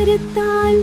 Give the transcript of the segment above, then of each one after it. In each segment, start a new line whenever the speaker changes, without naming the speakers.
கருத்தால்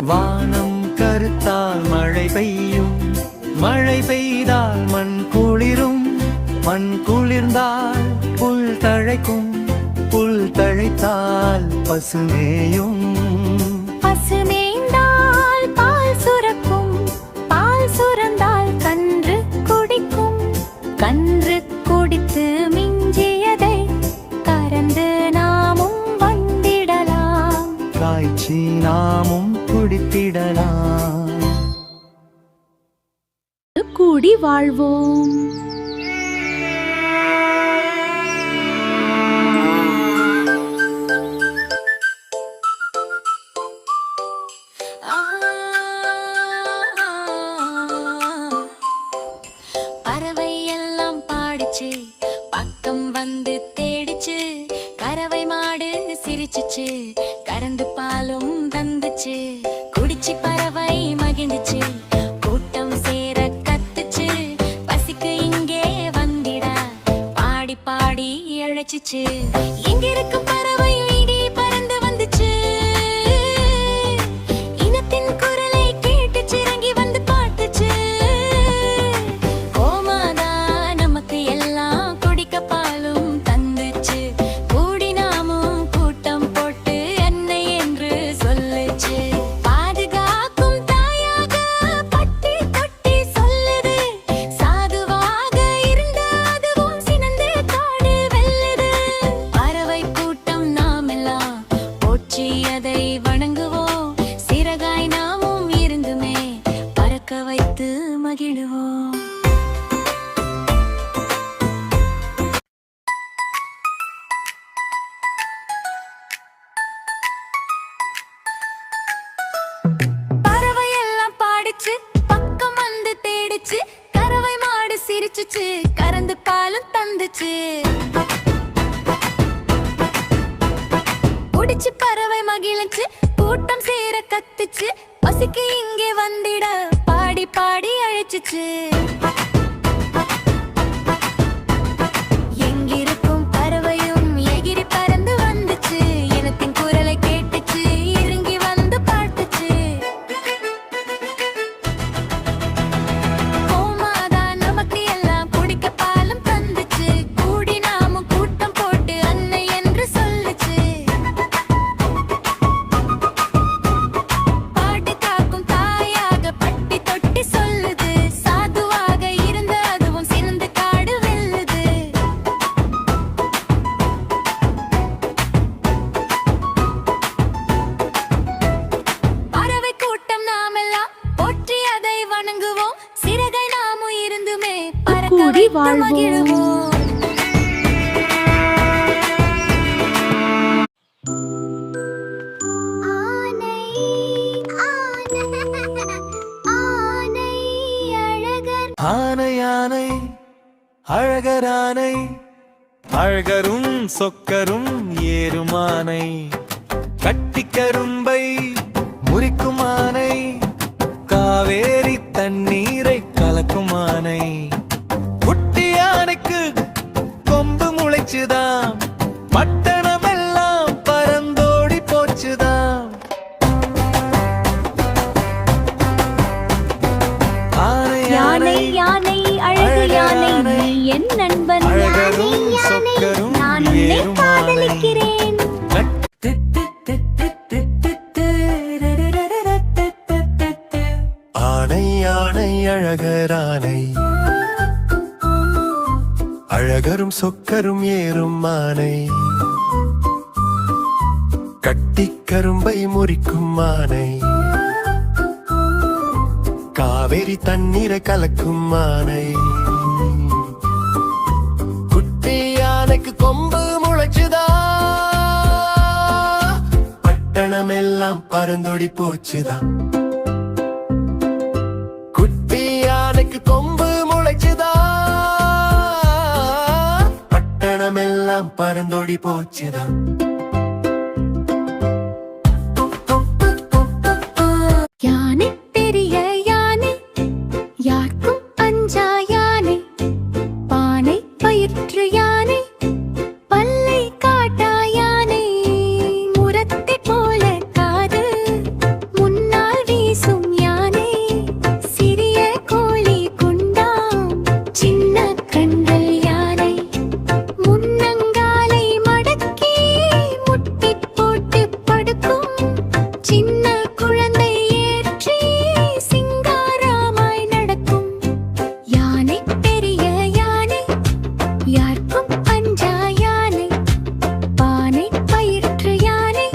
வானம் கருத்தால் மழை பெய்யும், மழை பெய்தால் மண் குளிரும், மண் குளிர்ந்தால் புல் தழைக்கும், புல் தழைத்தால் பசுமேயும்,
பசுமேய்ந்தால் பால் சுரக்கும், பால் சுரந்தால் கன்று குடிக்கும், கன்று குடித்து மிஞ்சியதை கறந்து நாமும் வந்திடலாம்,
காய்ச்சி நாமும் குடித்திடலாம்.
கூடி வாழ்வோம்.
பறவை எல்லாம் பாடிச்சு, பக்கம் வந்து தேடிச்சு, கறவை மாடு சிரிச்சுச்சு, கறந்து பாலும் தந்துச்சு, குடிச்சு பறவை மகிழ்ந்துச்சு, கூட்டம் சேர கத்துச்சு, பசிக்கு இங்கே வந்திட பாடி பாடி அழைச்சிச்சு, எங்கிருக்கும் பறவையும் இடி பறந்து வந்துச்சு, இனத்தின் குரலை கேட்டுச்சு, இறங்கி வந்து பாட்டுச்சு, கோமாதா நமக்கு எல்லாம் குடிக்க பாலும் தந்துச்சு, கூடி நாமும் கூட்டம் போட்டு என்னை என்று சொல்லுச்சு, பாதுகாக்கும் தாயாக பட்டி தொட்டி சொல்லுது, சாதுவாக இருந்த அதுவும் சினந்து காடு வெல்லுது, பறவை கூட்டம் நாமெல்லாம் போற்றி அதை வணங்குவோம், சிறகாய் நாமும் இருந்துமே பறக்க வைத்து மகிழுவோம். பறவை எல்லாம் பாடிச்சு, பக்கம் வந்து தேடிச்சு, கறவை மாடு சிரிச்சுச்சு, கறந்து பாலும் தந்துச்சு, குடிச்சு பறவை மகிழ்ச்சி, கூட்டம் சேர கத்துச்சு, பசிக்கு இங்கே வந்திட பாடி பாடி அழைச்சிச்சு, எங்கிருக்கும் பறவையும் எகிரி பறந்து வந்துச்சு, இனத்தின் குரலை கேட்டுச்சு, இறங்கி வந்து பாட்டுச்சு, கோமாதா நமக்கு எல்லாம் குடிக்க பாலும் தந்துச்சு, கூடி நாமும் கூட்டம் போட்டு அன்னை என்று சொல்லுச்சு, பாட்டு காக்கும் தாயாக பட்டி தொட்டி சொல்லுது, சாதுவாக இருந்த அதுவும் சினந்து காடு வெல்லுது, பறவை கூட்டம் நாமெல்லாம் போற்றி அதை வணங்குவோம், சிறகை நாமும் இருந்துமே பறக்க
கூடி
வைத்து
வாழ்வோம்.
மகிழுவோம்.
ஆனை ஆனை அழகரானை, அழகரும் சொக்கரும் ஏறுமானை, கட்டிக்கரும்பை முறிக்கும் ஆனை காவேரி தண்ணீரை கலக்கும் ஆனை குட்டி யானைக்கு கொம்பு முளைச்சுதான் பட்டணமெல்லாம் பறந்தோடி போச்சுதான்
யானை யானை அழகு யானை நீ என் நண்பன்
அழகரும் சொக்கரும்
நான் உன்னை
ஏறும் ஆனை.
காதலிக்கிறேன்
ஆனை ஆனை அழகரானை அழகரும் சொக்கரும் ஏறும் ஆனை கட்டிக்கரும்பை முறிக்கும் ஆனை காவேரி தண்ணீரை கலக்கும் ஆனை குட்டி யானைக்கு கொம்பு முளைச்சுதா பட்டணமெல்லாம் பறந்தோடி போச்சுதான் குட்டி யானைக்கு கொம்பு முளைச்சுதா பட்டணமெல்லாம் பறந்தோடி போச்சுதான்
யானை பெரிய யானை யாருக்கும் அஞ்சா யானை பானை பயிற்று யானை பல்லை காட்டா யானை முரத்தை போல காது முன்னால் வீசும் யானை சிறிய கோழி குண்டாம் சின்ன கண்கள் யானை முன்னங்காலை மடக்கி முட்டி போட்டு படுக்கும் சின்ன குழந்தை ஏற்றி சிங்காரமாய் நடக்கும் யானை பெரிய யானை யாருக்கும் அஞ்சா யானை பானை பயிற்று யானை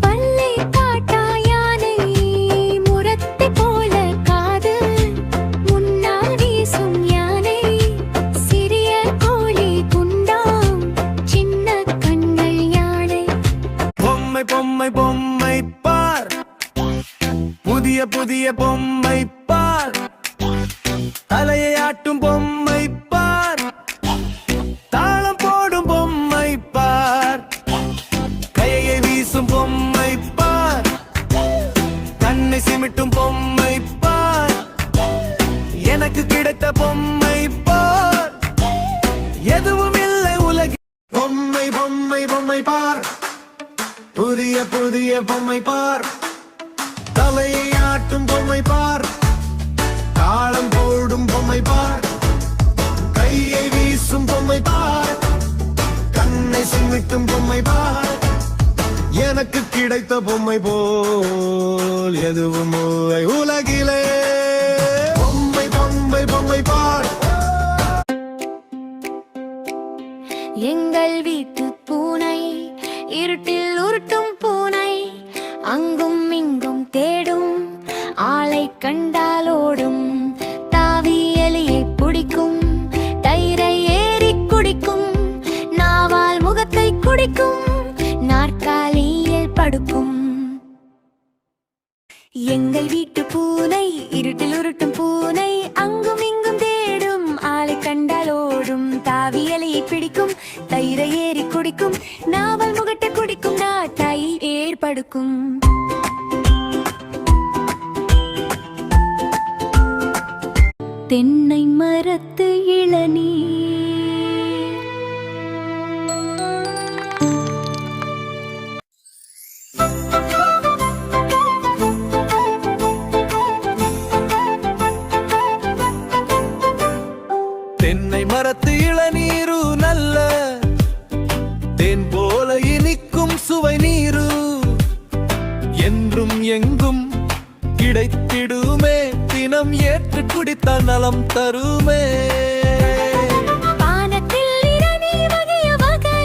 பல்லை காட்டா யானை முரத்தை போல காது முன்னால் வீசும் யானை சிறிய கோழி குண்டாம் சின்ன கண்கள் யானை
பொம்மை பொம்மை பொம்மை பார் புதிய புதிய பொம்மை பார் தலையை ஆட்டும் பொம்மை பார் தாளம் போடும் பொம்மை பார் கையை வீசும் பொம்மை பார் கண்ணை சிமிட்டும் பொம்மை பார் எனக்கு கிடைத்த பொம்மை பார் எதுவும் இல்லை உலகில்
பொம்மை பொம்மை பொம்மை பார் புதிய புதிய பொம்மை பார் தலையை ஆட்டும் பொம்மை பார் தாளம் போடும் பொம்மை பார் கையை வீசும் பொம்மை பார் கண்ணை சிமிட்டும் பொம்மை பார் எனக்கு கிடைத்த பொம்மை போல் எதுவும் இல்லை உலகிலே பொம்மை பொம்மை பொம்மை பார்
எங்கள் வீட்டு பூனை இருட்டில் உருட்டும் பூனை அங்கும் இங்கும் தேடும் ஆளை கண்டால் ஓடும் தாவி எலியை பிடிக்கும் தயிரை ஏறி குடிக்கும் நாவால் முகத்தை குடிக்கும் நாற்காலியில் படுக்கும் எங்கள் வீட்டு பூனை இருட்டில் உருட்டும் பூனை அங்கும் இங்கும் தேடும் ஆளை கண்டால் ஓடும் தாவி இலையை பிடிக்கும் தயிரை ஏறி குடிக்கும் நாவல் முகட்டை குடிக்கும் நாட்டாய் ஏற்படுக்கும்
தென்னை மரத்து இளநீர்
தென்னை மரத்து இளநீரு நல்ல தேன் போல இனிக்கும் சுவை நீரு என்றும் எங்கும் கிடைத்திடுமே தினம் ஏற்று குடித்தால் நலம் தருமே
பானத்தில் இளநீர் வகைய வகை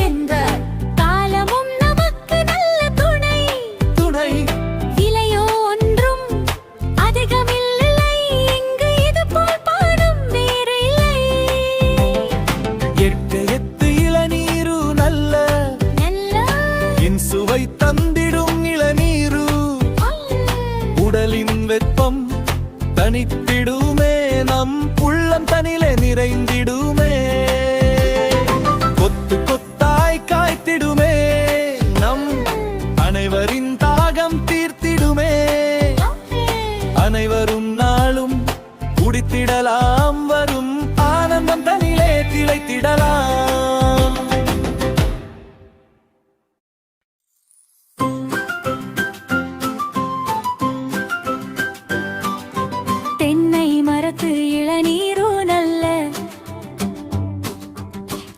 எந்த காலமும் நமக்கு நல்ல துணை
துணை
விலையோ ஒன்றும் அதிகமில்லை இங்கு இது போல் பானம் வேறு இல்லை
எட்டு எத்து இளநீரு நல்ல
நல்ல
இன்சுவை தந்திடும் இளநீரு உடலின் வெப்பம் தனித்திடுமே நம் உள்ளம் தனில்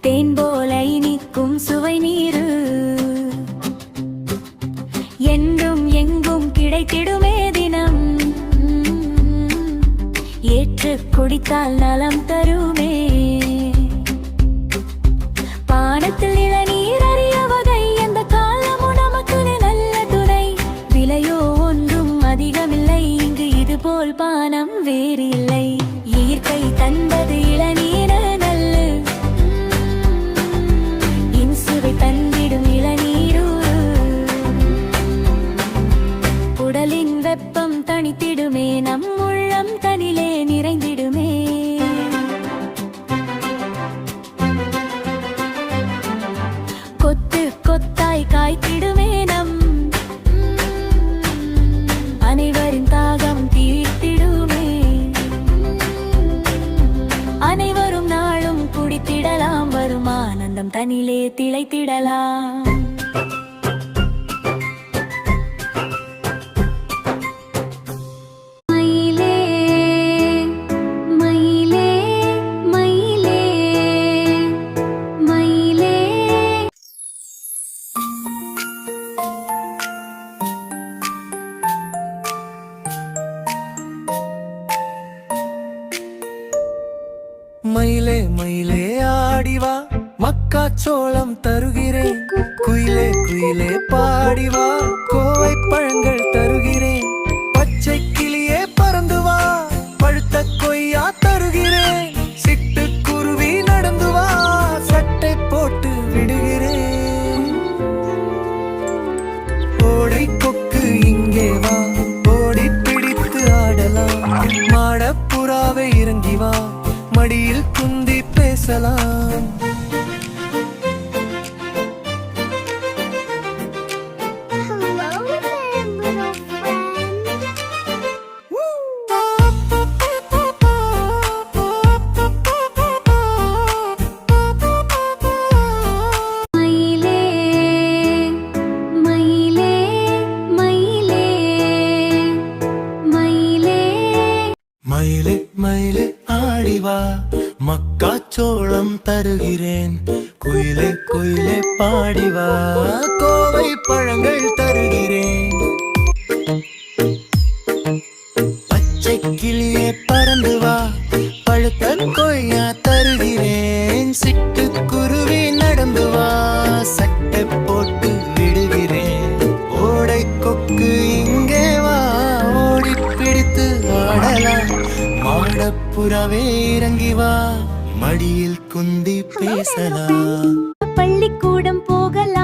தேன் போல இனிக்கும் சுவை நீரு என்றும் எங்கும் கிடைத்திடுமே தினம் ஏற்று குடித்தால் நலம் தருமே பானத்தில் இளநீர் அரிய வகை எந்த காலமும் நமக்கு நல்ல துணை விலையோ ஒன்றும் அதிகமில்லை இங்கு இது போல் பானம் வேறு இல்லை இயற்கை தந்தது இளநீர் நல்ல இன்சுவை தந்திடும் இளநீரூறு உடலின் வெப்பம் தணித்திடுமே நம் உள்ளம் தனிலே நிறைந்திடுமே கொத்து கொத்தாய் காய்த்திடுமே நம் அனைவரின் தாகம் தீர்த்திடுமே அனைவரும் நாளும் குடித்திடலாம் வரும் ஆனந்தம் தனிலே திளைத்திடலாம்
மயிலே மயிலே மயிலே மயிலே
மயிலே மயிலே ஆடிவா மக்காச்சோளம் தருகிறேன் குயிலே குயிலே பாடிவா கோவை பழங்கள் தருகிறேன் பச்சை கிளியே பறந்து வா பழுத்த கொய்யா தருகிறேன் சிட்டுக்குருவி நடந்து வா சட்டை போட்டு விடுகிறேன் ஓடை கொக்கு இங்கே வா ஓடி பிடித்து ஆடலாம் மாடப்புறாவை இறங்கி வா மடியில் குந்தி பேசலாம்
மயிலே மயிலே மயிலே மயிலே
மயிலே மயிலே ஆடிவா மக்காச்சோளம் தருகிறேன் குயிலே குயிலே பாடிவா கோவை பழங்கள் தருகிறேன் பச்சை கிளியே பறந்து வா பழுத்த கொய்யா தருகிறேன் சிட்டுக்குருவி நடந்து வா சட்டை போட்டு விடுகிறேன் ஓடை கொக்கு இங்கே வா ஓடி பிடித்து ஆடலாம் மாடப்புறாவே இறங்கி வா மடியில் குந்தி பேசலாம்
பள்ளிக்கூடம் போகலாம்